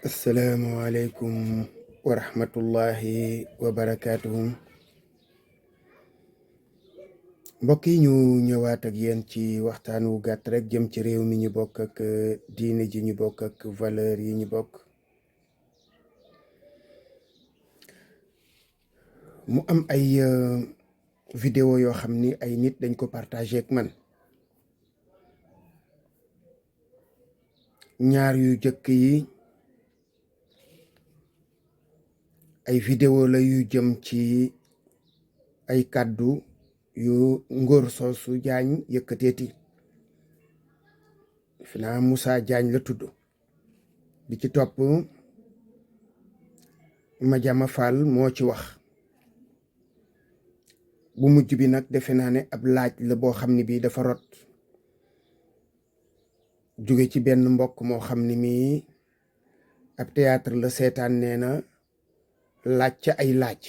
asalaamualeykum wa rahmatullahi wa barakaatuhu. Mbokk yi ñu ñëwaat ak yéen ci waxtaan wu gàtt rek jëm ci réew mi ñu bokk ak diine ji ñu bokk ak valeur yi ñu bokk. mu am ay vidéo yoo xam ni ay nit dañ ko partagé ak man. ñaar yu jëkk yi ay vidéo la yu jëm ci ay kàddu yu Ngor Soosu Jaañ yëkkateeti fi naa Moussa Jaañ la tudd. bi ci topp Madiama Fall moo ci wax. bu mujj bi nag defe naa ne ab laaj la boo xam ne bii dafa rot jóge ci benn mbokk moo xam ne mii ab théâtre la seetaan, nee na laaj ca ay laaj.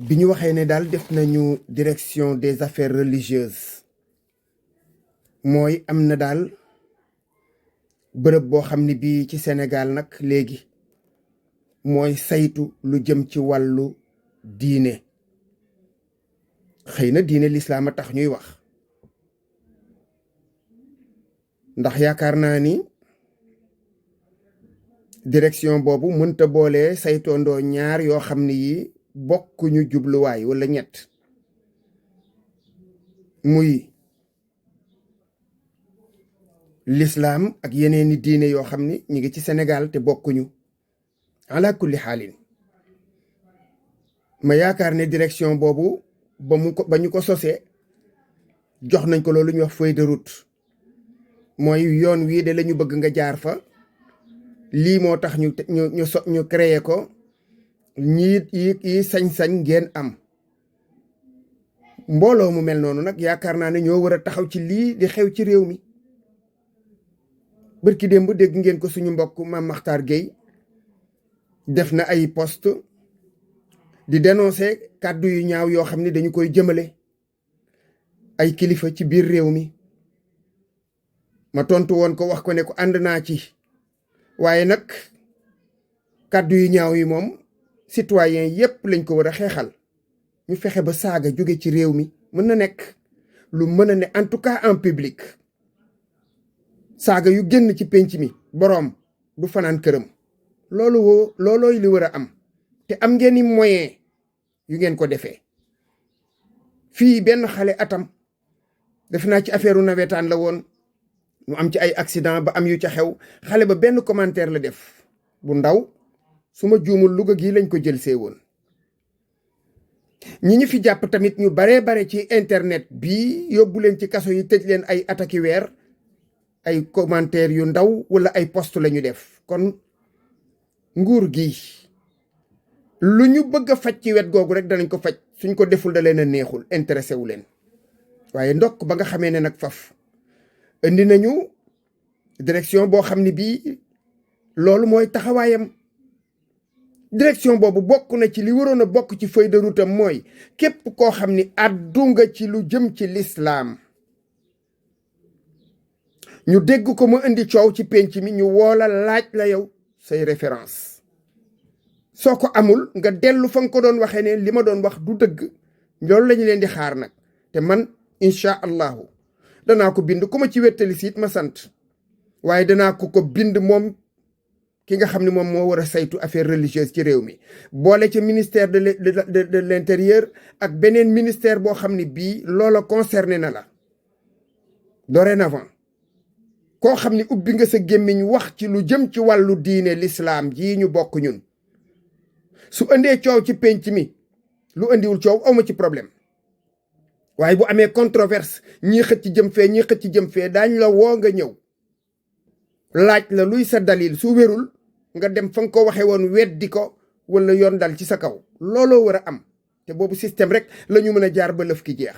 bi ñu waxee ne daal def nañu direction des affaires religieuses, mooy am na daal bërëb boo xam ne bii ci Sénégal nag léegi mooy saytu lu jëm ci wàllu diine. xëy na diine lislaam a tax ñuy wax, ndax yaakaar naa ni direction boobu mënta boole saytoondoo ñaar yoo xam ne yi bokkuñu jubluwaay wala ñett, muy lislaam ak yeneeni diine yoo xam ni ñu ngi ci Sénégal te bokkuñu. ala kulli xaalin ma yaakaar ne direction boobu ba ñu ko sosee jox nañ ko loolu ñuy wax feuille de route, mooy yoon wii de lañu bëgg nga jaar fa, lii moo tax ñu créé ko, ñii yi sañ-sañ ngeen am. mbooloo mu mel noonu nag yaakaar naa ne ñoo war a taxaw ci lii di xew ci réew mi. bërki démb dégg ngeen ko suñu mbokk Mame Makhtar Gueye def na ay post di dénoncer kàddu yu ñaaw yoo xam ne dañu koy jëmale ay kilifa ci biir réew mi. ma tontu woon ko wax ko ne ko ànd naa ci, waaye nag kàddu yu ñaaw yi moom citoyen yépp lañ ko war a xeexal. ñu fexe ba saaga jóge ci réew mi mën na nekk lu mën a ne, en tout cas en public. saaga yu génn ci pénc mi boroom du fanaan këram. loolooy li war a am, te am ngeen i moyen yu ngeen ko defee. fii benn xale atam def naa ci affaire nawetaan la woon, mu am ci ay accident ba am yu ca xew. xale ba benn commentaire la def bu ndaw, su ma juumul Louga gii lañ ko jël see woon. ñi fi jàpp tamit ñu baree bare ci internet bi yóbbu leen ci kaso yi, tëj leen ay ataki weer, ay commentaire yu ndaw wala ay post la ñu def. kon nguur gi lu ñu bëgg a faj ci wet googu rek danañ ko faj, suñ ko deful da leen a neexul, intéressé wu leen. waaye ndokk ba nga xamee ne nag faf indi nañu direction boo xam ne bii loolu mooy taxawaayam. direction boobu bokk na ci li waroon a bokk ci feuille de route am, mooy képp koo xam ni àddu nga ci lu jëm ci lislaam, ñu dégg ko mu indi coow ci penc mi, ñu woola laaj la yow say référence. soo ko amul nga dellu fa nga ko doon waxee ne li ma doon wax du dëgg. loolu lañu leen di xaar nag, te man incha allahu danaa ko bind ku ma ci wettali siit ma sant, waaye danaa ko bind moom ki nga xam ne moom moo war a saytu affaire religieuse ci réew mi, boole ca ministère de l'intérieur ak beneen ministère boo xam ne bii loola concerné na la. dorénavant koo xam ne ubbi nga sa gémmiñ wax ci lu jëm ci wàllu diine l'islam jii ñu bokk ñun, su indee coow ci penc mi, lu indiwul coow awma ci problème, waaye bu amee controverse, ñii xëcc jëm fee ñii xëcc jëm fee, daañ la woo nga ñëw laaj la luy sa dalil. su wérul nga dem fa nga ko waxee woon weddi ko, wala yoon dal ci sa kaw. looloo war a am, te boobu système rek la ñu mën a jaar ba lëf ki jeex.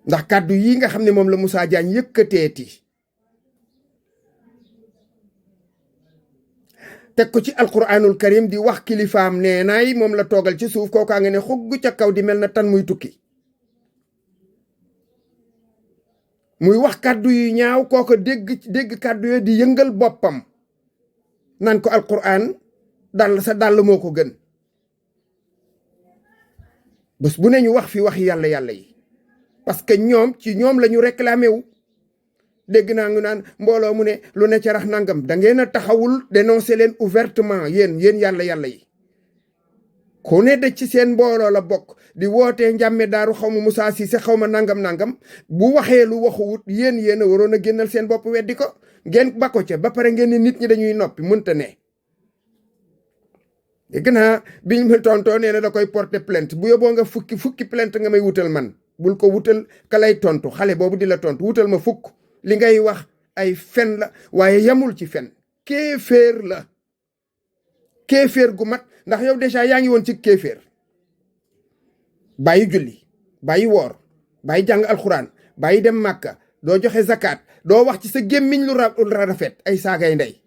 ndax kàddu yi nga xam ne moom la Moussa Diagne yëkkateeti teg ko ci alquranul karim di wax kilifaam, nee naay moom la toogal ci suuf, kookaa nga ne xugg ca kaw di mel na tan muy tukki. muy wax kàddu yu ñaaw kooko dégg kàddu yooyu di yëngal boppam naan ko alquran dàll sa dàll moo ko gën. bés bu ne ñu wax fi wax yàlla yi parce que ñoom ci ñoom la ñu réclamé wu. dégg naa ngi naan mbooloo mu ne lu ne ca rax nangam da ngeen a taxawul dénoncer leen ouvertement yéen yàlla yi ku ne de ci seen mbooloo la bokk di wootee njàmme daaru xaw ma Moussa Cissé xaw ma nangam bu waxee lu waxuwut yéen a waroon a génnal seen bopp weddi ko ngeen bako ca ba pare ngeen ne nit ñi dañuy noppi mënta ne. dégg naa biñ ma tontoo nee na da koy porter plainte bu yóbboo nga fukki plainte nga may wutal man bul ko wutal ka lay tontu xale boobu di la tontu wutal ma fukk. li ngay wax ay fen la waaye yamul ci fen kéeféer la kéeféer gu mat ndax yow déjà yaa ngi woon ci kéeféer bàyyi julli bàyyi woor bàyyi jàng alxuraan bàyyi dem màkka doo joxe zakat doo wax ci sa gémmiñ lu rafet ay saagay ndey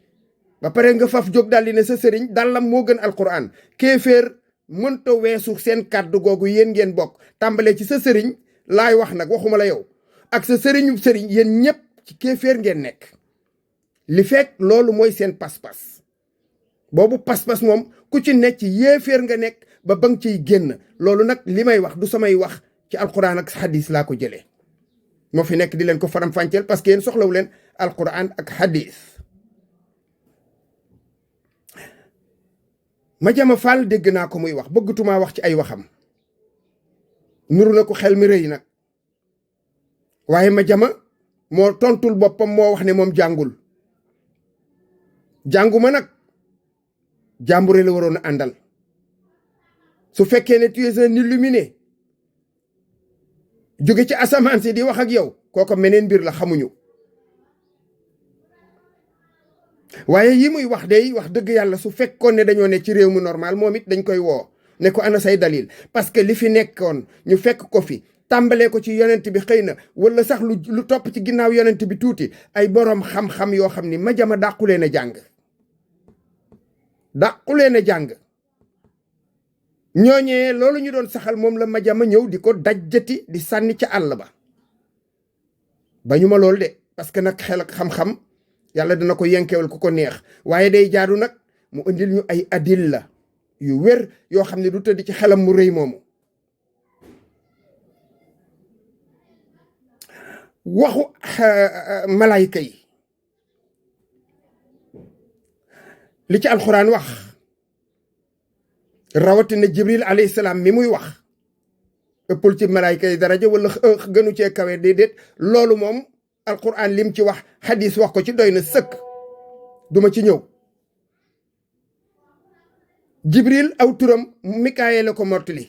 ba pare nga faf jóg daldi ne sa sëriñ dàllam moo gën alxuraan kéeféer mënta weesu seen kàddu googu yéen ngeen bokk tàmbalee ci sa sëriñ laay wax nag waxuma la yow ak sa sëriñu sëriñ yéen ñëpp ci kéeféer ngeen nekk li fekk loolu mooy seen pas-pas boobu pas-pas moom ku ci nekk ci yéeféer nga nekk ba nga ciy génn loolu nag li may wax du samay wax ci alquran ak hadis laa ko jëlee moo fi nekk di leen ko faram-fàcceel parce que yéen soxlawu leen alquran ak hadis. Madiama Fall dégg naa ko muy wax bëggatumaa wax ci ay waxam nuru na ko xel mi rëy nag waaye Madiama moo tontul boppam moo wax ne moom jànguma nag jàmbure la waroon a àndal su fekkee ne tu es un illuminé jóge ci asamaan si di wax ak yow kooko meneen mbir la xamuñu waaye yi muy wax day wax dëgg yàlla su fekkoon ne dañoo ne ci réew mu normal moom it dañ koy woo ne ko ana say dalil parce que li fi nekkoon ñu fekk ko fi tàmbalee ko ci yonent bi xëy na wala sax lu topp ci ginnaaw yonent bi tuuti ay boroom xam-xam yoo xam ni Madiama dàquleen a jàng ñooñee loolu ñu doon saxal moom la Madiama ñëw di ko dajjati di sànni ca àll ba ñu ma loolu de parce que nag xel ak xam-xam yàlla dina ko yenkewal ku ko neex waaye day jaadu nag mu indil ñu ay adilla yu wér yoo xam ne du tëdd ci xelam mu rëy moomu. waxu malaayika yi li ci alxuraan wax rawatina jibril alayhi salaam mi muy wax ëppul ci malaayika yi daraja wala gënu cee kawe déedéet loolu moom alxuraan lim ci wax xadis wax ko ci doy na sëkk duma ci ñëw. jibril aw turam mikaayil la ko mottali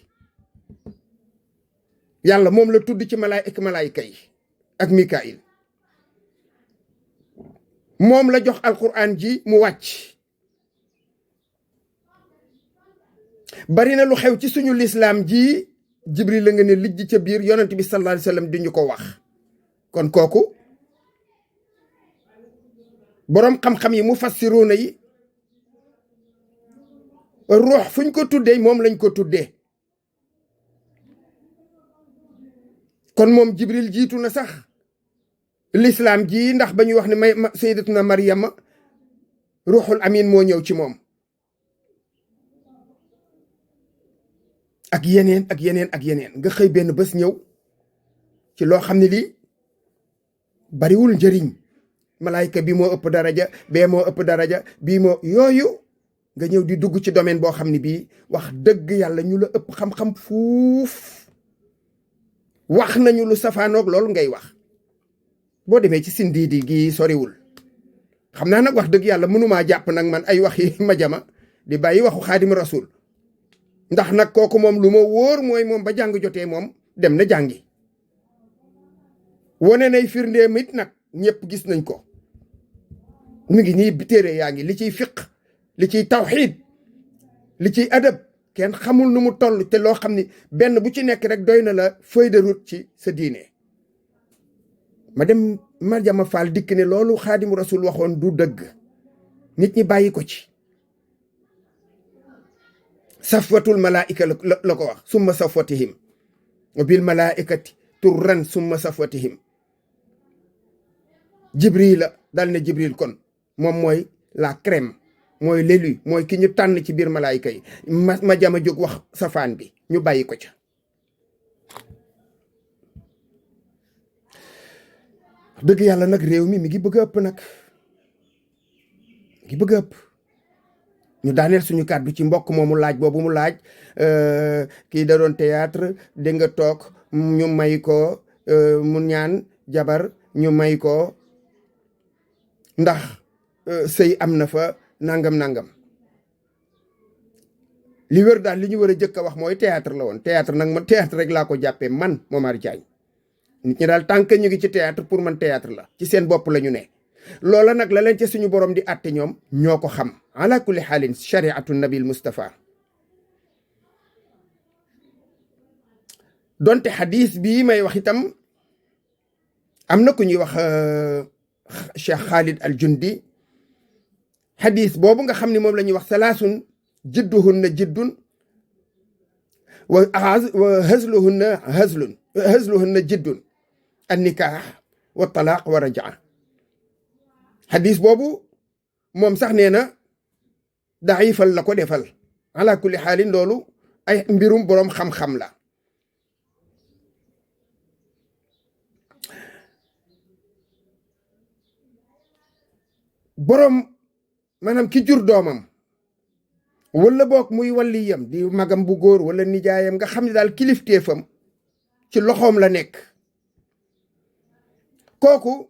yàlla moom la tudd ci malaayika yi ak mikaayil moom la jox alquran ji mu wàcc. bari na lu xew ci suñu lislaam ji jibril la nga ne lijj ca biir yonent bi sallallahu alayhi wasallam di ñu ko wax kon kooku boroom xam-xam yi mu fassiruuna yi ruux fuñ ko tuddee moom lañ ko tuddee kon moom jibril jiitu na sax lislaam ji ndax ba ñuy wax ne sayyidatuna Maryama ruuxul amin moo ñëw ci moom ak yeneen nga xëy benn bés ñëw ci loo xam ne lii bariwul njëriñ malaayka bi moo ëpp daraja bee moo ëpp daraja bii moo yooyu nga ñëw di dugg ci domaine boo xam ne bii wax dëgg yàlla ñu la ëpp xam-xam fuuf wax nañu lu safaanoog loolu ngay wax boo demee ci sindiidi gi soriwul xam naa nag wax dëgg yàlla mënumaa jàpp nag man ay wax yi Madiama di bàyyi waxu xaadim rasul ndax nag kooku moom lu ma wóor mooy moom ba jàng jotee moom dem na jàngi wone nay firndeem it nag ñëpp gis nañ ko mu ngi nii téere yaa ngi li ciy fiq li ciy tawxiid li ciy adab kenn xamul nu mu toll te loo xam ni benn bu ci nekk rek doy na la feuille de route ci sa diine ma dem Madiama Fall dikk ne loolu xaadimu rasul waxoon du dëgg nit ñi bàyyi ko ci safwatul malaika la ko wax summa safwatihim wa bil malaikati turran summa safwatihim jibril la dal ne jibril kon moom mooy la crème mooy l'élu mooy ki ñu tànn ci biir malaayika yi ma jama jóg wax safaan bi ñu bàyyi ko ca. dëgg yàlla nag réew mi ngi bëgg a ëpp nag ngi bëgg a ëpp. ñu daaneel suñu kàddu ci mbokk moomu laaj boobu mu laaj kii da doon théâtre dégg nga toog ñu may ko mu ñaan jabar ñu may ko ndax sëy am na fa nangam li wér daal li ñu war a jëkk a wax mooy théâtre la woon. théâtre nag man théâtre rek laa ko jàppee man Momar Diagne. nit ñi daal tant que ñu ngi ci théâtre pour man théâtre la ci seen bopp la ñu ne. loola nag la leen ca suñu borom di àtte ñoom ñoo ko xam ala kulli xaalin shariatu nabil Mustafa. donte xadis bii may wax itam am na ku ñuy wax Cheikh Khalid al Jundi xadis boobu nga xam ne moom la ñuy wax salaasun jidduhunna jiddun wa hazluhunna jiddun an nikaax wa talaaq wa rajaa. xadis boobu moom sax nee na daifal la ko defal ala kulli xaalin loolu ay mbirum boroom xam-xam la. boroom maanaam ki jur doomam wala boog muy walliyam di magam bu góor wala nijaayam nga xam ne daal kilifteefam ci loxoom la nekk kooku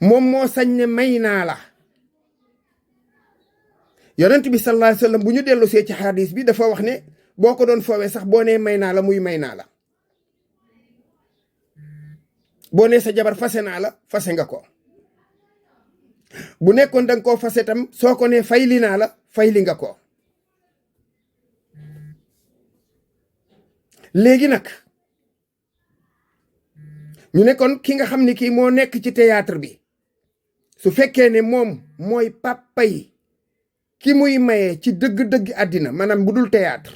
moom moo sañ ne may naa la. yonent bi sallallahu alayhi wa sallam bu ñu dellu see ci xadis bi dafa wax ne boo ko doon foowee sax boo nee may naa la muy may naa la. boo nee sa jabar fase naa la fase nga ko. bu nekkoon danga koo fase tam soo ko nee fayli naa la fayli nga ko. léegi nag ñu ne kon ki nga xam ne kii moo nekk ci théâtre bi su fekkee ne moom mooy papa yi ki muy mayee ci dëgg-dëgg àddina maanaam bu dul théâtre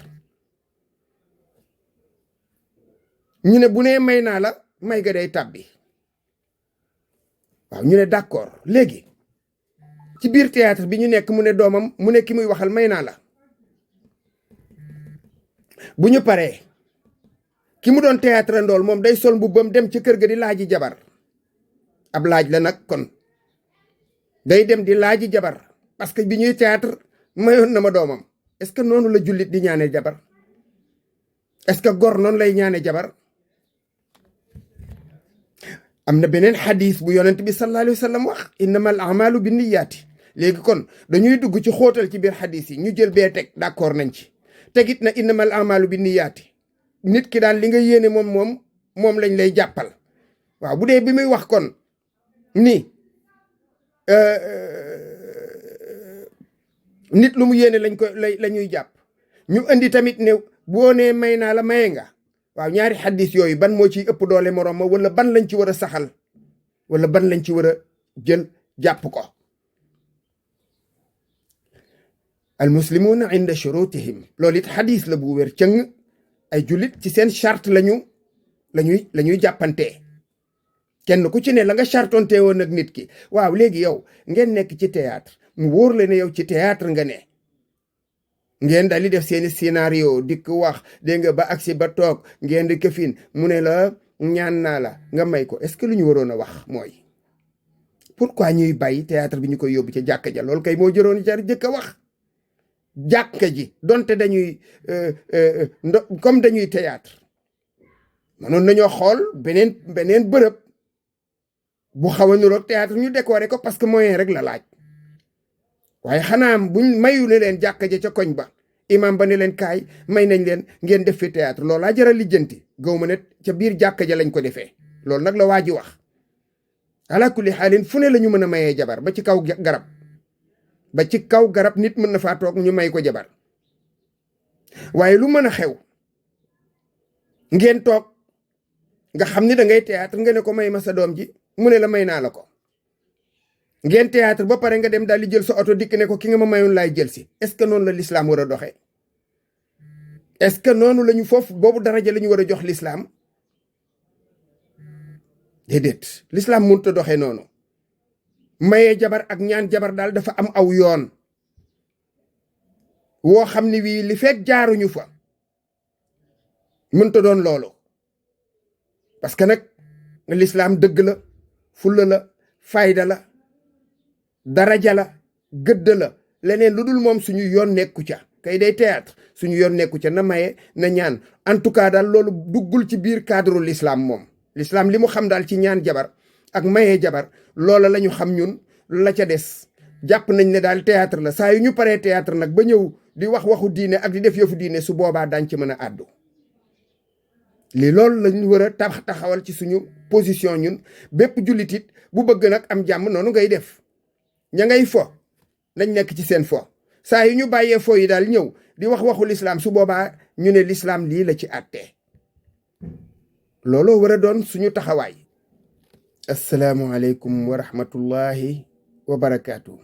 ñu ne bu nee may naa la may ga day tàbbi. waaw ñu ne d'accord léegi ci biir théâtre bi ñu nekk mu ne doomam mu ne ki muy waxal may naa la. bu ñu paree ki mu doon théâtre ndool moom day sol mbubbam dem ci kër ga di laaji jabar. ab laaj la nag kon day dem di laaji jabar parce que bi ñuy théâtre mayoon na ma doomam. est-ce que noonu la jullit di ñaane jabar? est-ce que gor noonu lay ñaane jabar? am na beneen xadis bu yonent bi sallallahu alayhi wa sallam wax innamal a'malu binniyaati. léegi kon dañuy dugg ci xóotal ci biir xadis yi ñu jël bee teg d'accord nañ ci tegit na innamal a'malu binniyaati. nit ki daal li nga yéene moom lañ lay jàppal. waaw bu dee bi muy wax kon ni nit lu mu yéene la ñuy jàpp ñu indi tamit ne boo nee may naa la maye nga. waaw ñaari xaddis yooyu ban moo ciy ëpp doole moroom ma wala ban lañ ci war a saxal wala ban lañ ci war a jël jàpp ko. al muslimuuna inda shurutihim loolu it xaddis la bu wér cëng ay jullit ci seen charte lañuy jàppantee. kenn ku ci ne la nga chartonte woon ak nit ki. waaw léegi yow ngeen nekk ci théâtre mu wóor la ne yow ci théâtre nga ne. ngeen daal di def seeni scénario dikk wax dégg nga ba agsi ba toog ngeen di këfin mu ne la ñaan naa la nga may ko. est-ce que lu ñu waroon a wax mooy pourquoi ñuy bàyyi théâtre bi ñu koy yóbbu ca jàkka ja? loolu kay moo jëroon jar jëkk a wax. jàkka ji donte dañuy comme dañuy théâtre mënoon nañoo xool beneen bërëb bu xaw a niroog théâtre ñu décorer ko parce que moyen rek la laaj. waaye xanaa buñ mayu ne leen jàkka ja ca koñ ba imam ba ne leen kaay may nañ leen ngeen def fi théâtre loolu laa jëral lijjanti gaw ma ne ca biir jàkka ja lañ ko defee. loolu nag la waa ji wax. ala kulli xaalin fu ne la ñu mën a mayee jabar ba ci kaw garab. ba ci kaw garab nit mën na faa toog ñu may ko jabar. waaye lu mën a xew ngeen toog nga xam ni da ngay théâtre nga ne ko may ma sa doom ji mu ne la may naa la ko. ngeen théâtre ba pare nga dem daal di jël sa oto dikk ne ko ki nga ma mayoon laay jël si. est-ce que noonu la l'islam war a doxee? est-ce que noonu la ñu foofu boobu daraja la ñu war a jox l'islam? déedéet l'islam mënut a doxee noonu. maye jabar ak ñaan jabar daal dafa am aw yoon woo xam ne wii li fekk jaaruñu fa mënta doon loolu. parce que nag l'islam dëgg la, fulla la, fayda la, daraja la, gëdd la. leneen lu dul moom suñu yoon nekku ca. kay day théâtre suñu yoon nekku ca, na maye na ñaan. en tout cas daal loolu duggul ci biir cadre l'islam moom. l'islam li mu xam daal ci ñaan jabar ak maye jabar loola la ñu xam ñun. la ca des jàpp nañ ne daal théâtre la. saa yu ñu paree théâtre nag ba ñëw di wax waxu diine ak di def yëfu diine, su boobaa dañ ci mën a àddu. li loolu lañ war a taxawal ci suñu position ñun. bépp jullitit bu bëgg nag am jàmm noonu ngay def. ña ngay fo nañ nekk ci seen fo. saa yu ñu bàyyee fo yi daal ñëw di wax waxu lislaam, su boobaa ñu ne lislaam lii la ci àttee. looloo war a doon suñu taxawaay. assalaamu aleykum wa rahmatullahi wa barakaatu.